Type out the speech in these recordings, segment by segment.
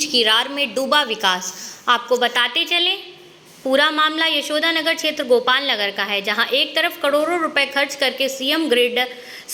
कीरार में डूबा विकास। आपको बताते चलें, पूरा मामला यशोदा नगर क्षेत्र गोपाल नगर का है, जहां एक तरफ करोड़ों रुपए खर्च करके सीएम ग्रिड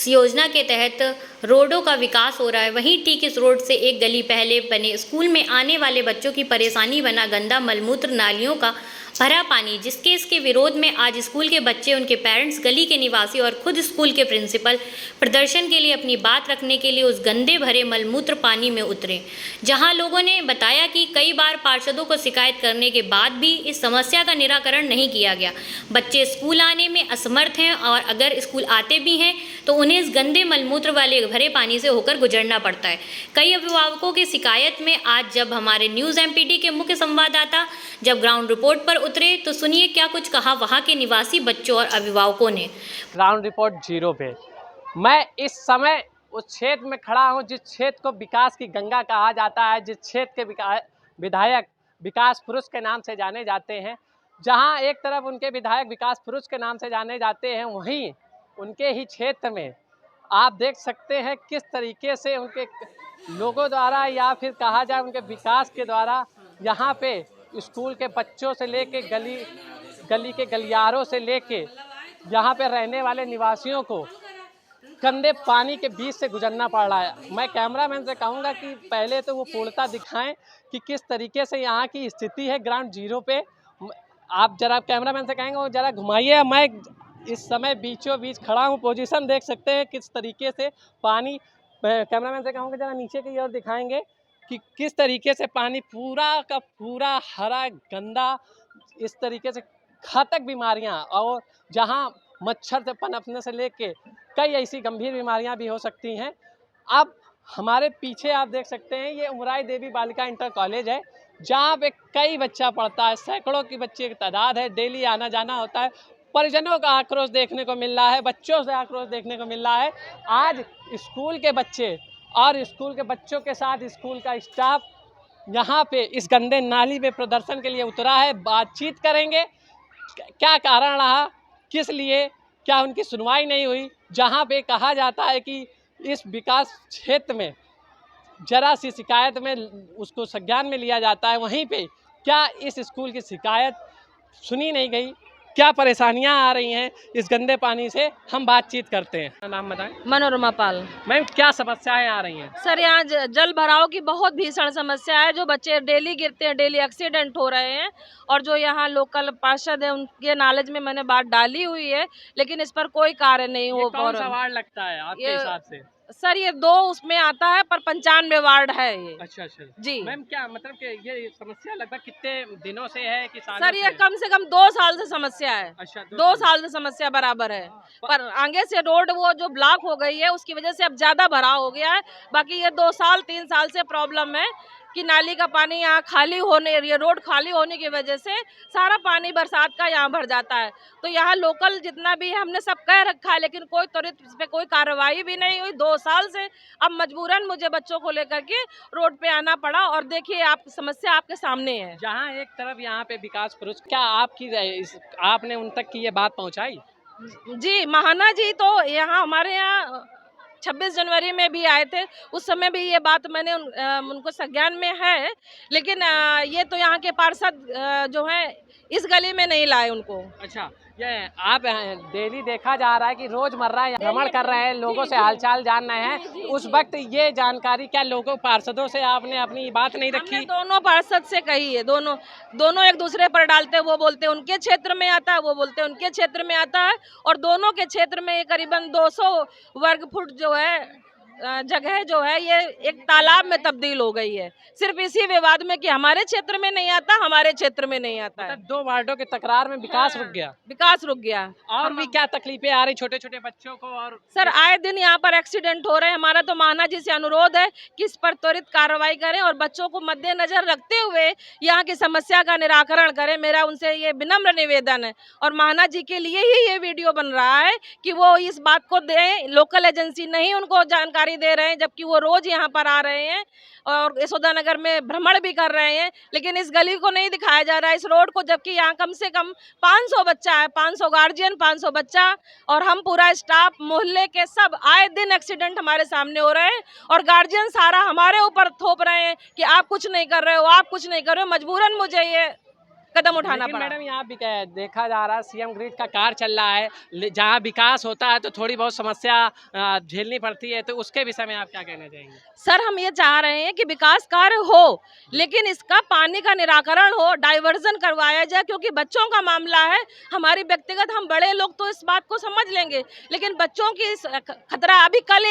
योजना के तहत रोडों का विकास हो रहा है, वहीं ठीक इस रोड से एक गली पहले बने स्कूल में आने वाले बच्चों की परेशानी बना गंदा मलमूत्र, नालियों का भरा पानी, जिसके इसके विरोध में आज स्कूल के बच्चे, उनके पेरेंट्स, गली के निवासी और खुद स्कूल के प्रिंसिपल प्रदर्शन के लिए अपनी बात रखने के लिए उस गंदे भरे मलमूत्र पानी में उतरे। जहां लोगों ने बताया कि कई बार पार्षदों को शिकायत करने के बाद भी इस समस्या का निराकरण नहीं किया गया। बच्चे स्कूल आने में असमर्थ हैं और अगर स्कूल आते भी हैं तो उन्हें इस गंदे मलमूत्र वाले भरे पानी से होकर गुजरना पड़ता है। कई अभिभावकों की शिकायत में आज जब हमारे न्यूज़ एमपीटी के मुख्य संवाददाता जब ग्राउंड रिपोर्ट पर उतरे तो सुनिए क्या कुछ कहा वहां के निवासी बच्चों और अभिभावकों ने। ग्राउंड रिपोर्ट 0 पे मैं इस समय उस क्षेत्र में खड़ा हूं जिस क्षेत्र को विकास की गंगा कहा जाता है, जिस क्षेत्र के विधायक विकास पुरुष के नाम से जाने जाते हैं। जहां एक तरफ उनके विधायक विकास पुरुष के नाम से जाने जाते हैं, वहीं उनके ही क्षेत्र में आप देख सकते हैं किस तरीके से उनके लोगों द्वारा या फिर कहा जाए उनके विकास के द्वारा यहाँ पे स्कूल के बच्चों से लेके गली के गलियारों से लेके यहाँ पे रहने वाले निवासियों को गंदे पानी के बीच से गुजरना पड़ रहा है। मैं कैमरामैन से कहूँगा कि पहले तो वो पूर्णता दिखाएं कि किस तरीके से यहाँ की स्थिति है ग्राउंड 0 पे। आप जरा कैमरामैन से कहेंगे वो जरा घुमाइए। मैं इस समय बीचों बीच खड़ा हूँ, पोजीशन देख सकते हैं किस तरीके से पानी। कैमरामैन से कहूँगा जरा नीचे की ओर दिखाएंगे कि किस तरीके से पानी पूरा का पूरा हरा गंदा, इस तरीके से घातक बीमारियां और जहां मच्छर से पनपने से लेके कई ऐसी गंभीर बीमारियां भी हो सकती हैं। अब हमारे पीछे आप देख सकते हैं ये उमराई देवी बालिका इंटर कॉलेज है, जहां पे कई बच्चा पढ़ता है, सैकड़ों की बच्चे की तादाद है, डेली आना जाना होता है। परिजनों का आक्रोश देखने को मिल रहा है, बच्चों से आक्रोश देखने को मिल रहा है। आज स्कूल के बच्चे और स्कूल के बच्चों के साथ स्कूल का स्टाफ यहाँ पे इस गंदे नाली में प्रदर्शन के लिए उतरा है। बातचीत करेंगे क्या कारण रहा, किस लिए, क्या उनकी सुनवाई नहीं हुई। जहाँ पे कहा जाता है कि इस विकास क्षेत्र में जरा सी शिकायत में उसको संज्ञान में लिया जाता है, वहीं पे क्या इस स्कूल की शिकायत सुनी नहीं गई, क्या परेशानियां आ रही हैं इस गंदे पानी से। हम बातचीत करते हैं। नाम बताएं। मनोरमा पाल। मैम क्या समस्याएं आ रही हैं? सर यहाँ जल भराव की बहुत भीषण समस्या है। जो बच्चे डेली गिरते हैं, डेली एक्सीडेंट हो रहे हैं। और जो यहाँ लोकल पार्षद है उनके नॉलेज में मैंने बात डाली हुई है, लेकिन इस पर कोई कार्य नहीं हो पा रहा। वार्ड लगता है आपके हिसाब से? सर ये 2 उसमें आता है, पर 95 वार्ड है ये। अच्छा जी मैम, क्या मतलब कि ये समस्या लगभग कितने दिनों से है कि सालों सर ये कम से कम 2 साल से समस्या है। अच्छा 2 साल से समस्या बराबर है, पर आगे से रोड वो जो ब्लॉक हो गई है उसकी वजह से अब ज्यादा भराव हो गया है। बाकी ये 2 साल 3 साल से प्रॉब्लम है कि नाली का पानी यहाँ खाली होने, ये रोड खाली होने की वजह से सारा पानी बरसात का यहाँ भर जाता है। तो यहाँ लोकल जितना भी है हमने सब कह रखा है, लेकिन कोई त्वरित इस पे कोई कार्रवाई भी नहीं हुई 2 साल से। अब मजबूरन मुझे बच्चों को लेकर के रोड पे आना पड़ा। और देखिए आप समस्या आपके सामने है। जहाँ एक तरफ यहाँ पे विकास पुरुष, क्या आपने उन तक की ये बात पहुँचाई? जी महाना जी तो यहाँ हमारे यहाँ 26 जनवरी में भी आए थे, उस समय भी ये बात मैंने उनको संज्ञान में है, लेकिन ये तो यहाँ के पार्षद जो हैं इस गली में नहीं लाए उनको। अच्छा, ये आप डेली देखा जा रहा है कि रोजमर्रा भ्रमण कर रहे हैं, लोगों से हालचाल जान रहे हैं, उस वक्त ये जानकारी क्या लोगों पार्षदों से आपने अपनी बात नहीं रखी? हमने दोनों पार्षद से कही है, दोनों एक दूसरे पर डालते हैं। वो बोलते हैं उनके क्षेत्र में आता है, वो बोलते हैं उनके क्षेत्र में आता है। और दोनों के क्षेत्र में करीबन 200 वर्ग फुट जो है जगह जो है ये एक तालाब में तब्दील हो गई है, सिर्फ इसी विवाद में कि हमारे क्षेत्र में नहीं आता, हमारे क्षेत्र में नहीं आता है। 2 वार्डों के तकरार में विकास रुक गया। विकास रुक गया। और भी क्या तकलीफें आ रही छोटे छोटे बच्चों को? और सर आए दिन यहाँ पर एक्सीडेंट हो रहे हैं। हमारा तो महाना जी से अनुरोध है कि इस पर त्वरित कार्रवाई करें और बच्चों को मद्देनजर रखते हुए यहाँ की समस्या का निराकरण करें। मेरा उनसे ये विनम्र निवेदन है। और महाना जी के लिए ही ये वीडियो बन रहा है कि वो इस बात को दें, लोकल एजेंसी नहीं उनको जानकारी जानकारी दे रहे हैं, जबकि वो रोज यहाँ पर आ रहे हैं और यशोदा नगर में भ्रमण भी कर रहे हैं, लेकिन इस गली को नहीं दिखाया जा रहा है, इस रोड को, जबकि यहाँ कम से कम 500 बच्चा है, 500 गार्जियन, 500 बच्चा और हम पूरा स्टाफ मोहल्ले के सब आए दिन एक्सीडेंट हमारे सामने हो रहे हैं और गार्जियन सारा हमारे ऊपर थोप रहे हैं कि आप कुछ नहीं कर रहे हो, आप कुछ नहीं कर रहे हो। मजबूरन मुझे ये कदम उठाना पड़ा। मैडम यहाँ भी देखा जा रहा है सीएम ग्रिड का कार्य चल रहा है, जहाँ विकास होता है तो थोड़ी बहुत समस्या झेलनी पड़ती है, तो उसके विषय में आप क्या कहना चाहेंगे? सर, हम ये चाह रहे हैं कि विकास कार्य हो, लेकिन इसका पानी का निराकरण हो, डाइवर्जन करवाया जाए, क्योंकि बच्चों का मामला है। हमारी व्यक्तिगत हम बड़े लोग तो इस बात को समझ लेंगे, लेकिन बच्चों की खतरा। अभी कल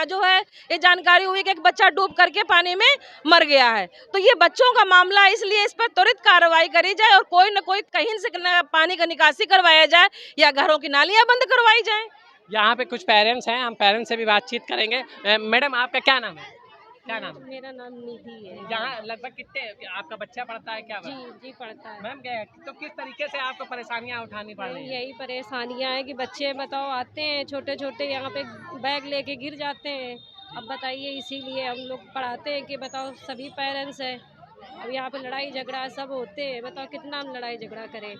जो है ये जानकारी हुई कि एक बच्चा डूब करके पानी में मर गया है, तो ये बच्चों का मामला है, इसलिए इस पर त्वरित कार्रवाई करी जाए और कोई न कोई कहीं से पानी का निकासी करवाया जाए या घरों की नालियां बंद करवाई जाए। यहाँ पे कुछ पेरेंट्स हैं, हम पेरेंट्स से भी बातचीत करेंगे। मैडम आपका क्या नाम है? क्या नाम है? मेरा नाम निधि है। यहाँ लगभग कितने आपका बच्चा पढ़ता है? क्या जी पढ़ता है। मैम तो किस तरीके से आपको परेशानियाँ उठानी पड़ रही हैं? यही परेशानियां हैं कि बच्चे बताओ आते हैं छोटे छोटे, यहाँ पे बैग लेके गिर जाते हैं। अब बताइए, इसीलिए हम लोग पढ़ाते हैं कि बताओ सभी पेरेंट्स हैं, अब यहाँ पे लड़ाई झगड़ा सब होते हैं, बताओ कितना हम लड़ाई झगड़ा करें।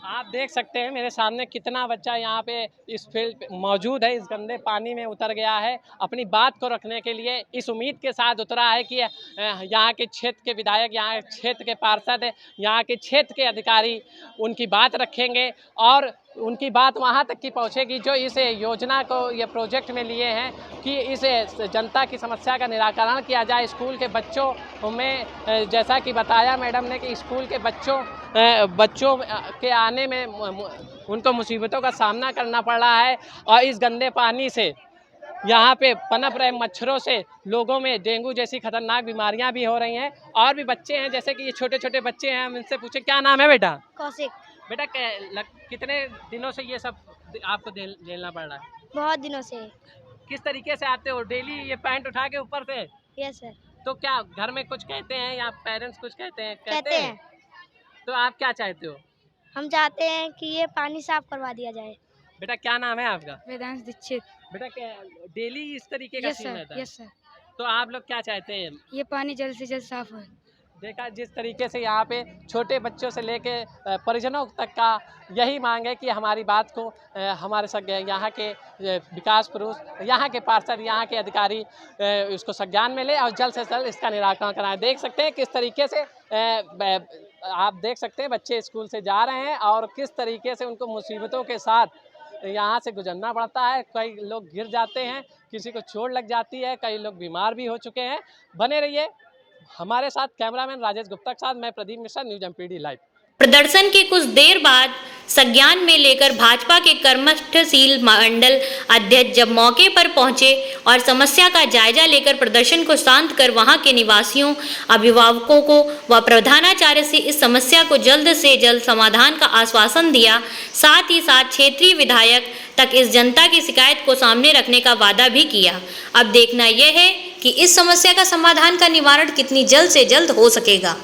आप देख सकते हैं मेरे सामने कितना बच्चा यहाँ पे इस फील्ड पे मौजूद है, इस गंदे पानी में उतर गया है, अपनी बात को रखने के लिए इस उम्मीद के साथ उतरा है कि यहाँ के क्षेत्र के विधायक, यहाँ के क्षेत्र के पार्षद, यहाँ के क्षेत्र के अधिकारी उनकी बात रखेंगे और उनकी बात वहाँ तक की पहुँचेगी जो इस योजना को, ये प्रोजेक्ट में लिए हैं कि इस जनता की समस्या का निराकरण किया जाए। स्कूल के बच्चों में, जैसा कि बताया मैडम ने, कि स्कूल के बच्चों के आने में उनको मुसीबतों का सामना करना पड़ रहा है और इस गंदे पानी से यहाँ पे पनप रहे मच्छरों से लोगों में डेंगू जैसी खतरनाक बीमारियाँ भी हो रही हैं। और भी बच्चे हैं, जैसे कि ये छोटे छोटे बच्चे हैं, हम इनसे पूछे क्या नाम है बेटा? कौशिक। बेटा कितने दिनों से ये सब आपको झेलना पड़ रहा है? बहुत दिनों से। किस तरीके से आते हो? डेली ये पैंट उठा के ऊपर से? Yes sir. तो क्या घर में कुछ कहते हैं या पेरेंट्स कुछ कहते हैं? कहते हैं। तो आप क्या चाहते हो? हम चाहते हैं कि ये पानी साफ करवा दिया जाए। बेटा क्या नाम है आपका? वेदांश दीक्षित। बेटा डेली इस तरीके का सीन रहता है? Yes sir. तो आप लोग क्या चाहते हैं? ये पानी जल्द से जल्द साफ हो। देखा जिस तरीके से यहाँ पे छोटे बच्चों से लेके परिजनों तक का यही मांग है कि हमारी बात को हमारे यहाँ के विकास पुरुष, यहाँ के पार्षद, यहाँ के अधिकारी इसको संज्ञान में ले और जल्द से जल्द इसका निराकरण कराएं। देख सकते हैं किस तरीके से आप देख सकते हैं बच्चे स्कूल से जा रहे हैं और किस तरीके से उनको मुसीबतों के साथ यहाँ से गुजरना पड़ता है। कई लोग गिर जाते हैं, किसी को चोट लग जाती है, कई लोग बीमार भी हो चुके हैं। बने रहिए हमारे साथ। कैमरामैन राजेश गुप्ता के साथ मैं Pradeep Mishra, news MPD live. प्रदर्शन के कुछ देर बाद संज्ञान में लेकर भाजपा के कर्मठशील मंडल अध्यक्ष जब मौके पर पहुंचे और समस्या का जायजा लेकर प्रदर्शन को शांत कर वहां के निवासियों, अभिभावकों को व प्रधानाचार्य से इस समस्या को जल्द से जल्द समाधान का आश्वासन दिया। साथ ही साथ क्षेत्रीय विधायक तक इस जनता की शिकायत को सामने रखने का वादा भी किया। अब देखना यह है कि इस समस्या का समाधान का निवारण कितनी जल्द से जल्द हो सकेगा।